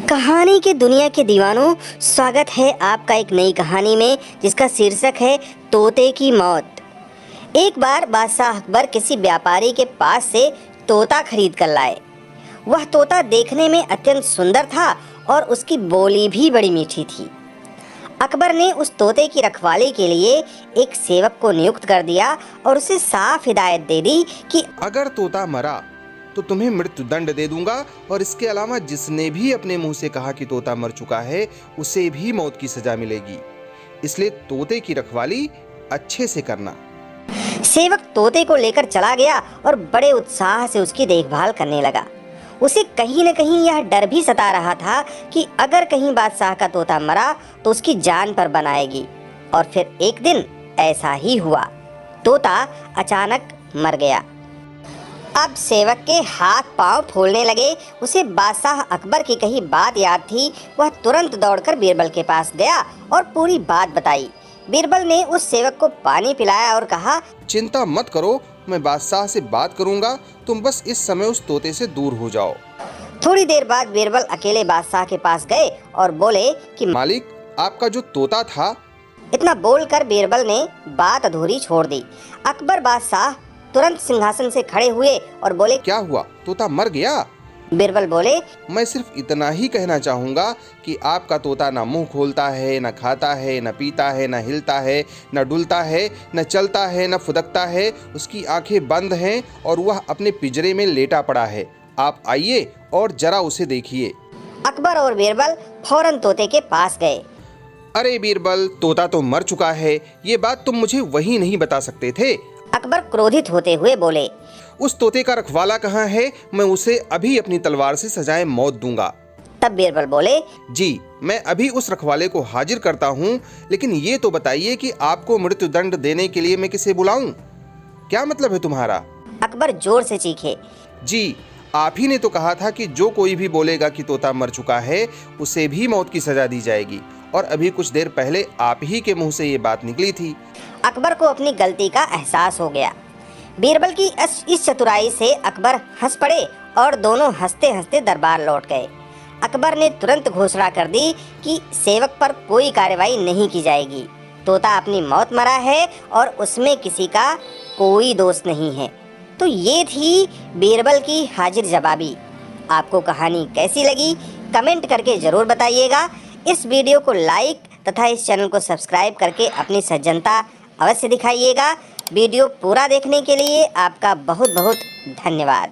कहानी के दुनिया के दीवानों, स्वागत है आपका एक नई कहानी में जिसका शीर्षक है तोते की मौत। एक बार बादशाह अकबर किसी व्यापारी के पास से तोता खरीद कर लाए। वह तोता देखने में अत्यंत सुंदर था और उसकी बोली भी बड़ी मीठी थी। अकबर ने उस तोते की रखवाली के लिए एक सेवक को नियुक्त कर दिया और उसे साफ हिदायत दे दी कि अगर तोता मरा तो तुम्हें मृत्यु दंड दे दूंगा, और इसके अलावा जिसने भी अपने मुंह से कहा कि तोता मर चुका है उसे भी मौत की सजा मिलेगी। इसलिए तोते की रखवाली अच्छे से करना। सेवक तोते को लेकर चला गया और बड़े उत्साह से उसकी देखभाल करने लगा। उसे कहीं न कहीं यह डर भी सता रहा था कि अगर कहीं बादशाह का तोता मरा तो उसकी जान पर बनाएगी। और फिर एक दिन ऐसा ही हुआ। तोता अचानक मर गया। अब सेवक के हाथ पांव फूलने लगे। उसे बादशाह अकबर की कही बात याद थी। वह तुरंत दौड़कर बीरबल के पास गया और पूरी बात बताई। बीरबल ने उस सेवक को पानी पिलाया और कहा, चिंता मत करो, मैं बादशाह से बात करूंगा, तुम बस इस समय उस तोते से दूर हो जाओ। थोड़ी देर बाद बीरबल अकेले बादशाह के पास गए और बोले कि मालिक, आपका जो तोता था। इतना बोलकर बीरबल ने बात अधूरी छोड़ दी। अकबर बादशाह तुरंत सिंहासन से खड़े हुए और बोले, क्या हुआ, तोता मर गया? बीरबल बोले, मैं सिर्फ इतना ही कहना चाहूँगा कि आपका तोता न मुंह खोलता है, न खाता है, न पीता है, न हिलता है, न डुलता है, न चलता है, न फुदकता है। उसकी आंखें बंद हैं और वह अपने पिंजरे में लेटा पड़ा है। आप आइए और जरा उसे देखिए। अकबर और बीरबल फौरन तोते के पास गए। अरे बीरबल, तोता तो मर चुका है, ये बात तुम मुझे वही नहीं बता सकते थे? अकबर क्रोधित होते हुए बोले, उस तोते का रखवाला कहाँ है? मैं उसे अभी अपनी तलवार से सजाए मौत दूंगा। तब बीरबल बोले, जी, मैं अभी उस रखवाले को हाजिर करता हूँ, लेकिन ये तो बताइए कि आपको मृत्यु दंड देने के लिए मैं किसे बुलाऊं? क्या मतलब है तुम्हारा? अकबर जोर से चीखे। जी, आप ही ने तो कहा था कि जो कोई भी बोलेगा कि तोता मर चुका है उसे भी मौत की सजा दी जाएगी, और अभी कुछ देर पहले आप ही के मुंह से ये बात निकली थी। अकबर को अपनी गलती का एहसास हो गया। बीरबल की इस चतुराई से अकबर हंस पड़े और दोनों हंसते हंसते दरबार लौट गए। अकबर ने तुरंत घोषणा कर दी कि सेवक पर कोई कार्रवाई नहीं की जाएगी। तोता अपनी मौत मरा है और उसमें किसी का कोई दोष नहीं है। तो ये थी बीरबल की हाजिर जवाबी। आपको कहानी कैसी लगी कमेंट करके ज़रूर बताइएगा। इस वीडियो को लाइक तथा इस चैनल को सब्सक्राइब करके अपनी सज्जनता अवश्य दिखाइएगा। वीडियो पूरा देखने के लिए आपका बहुत बहुत धन्यवाद।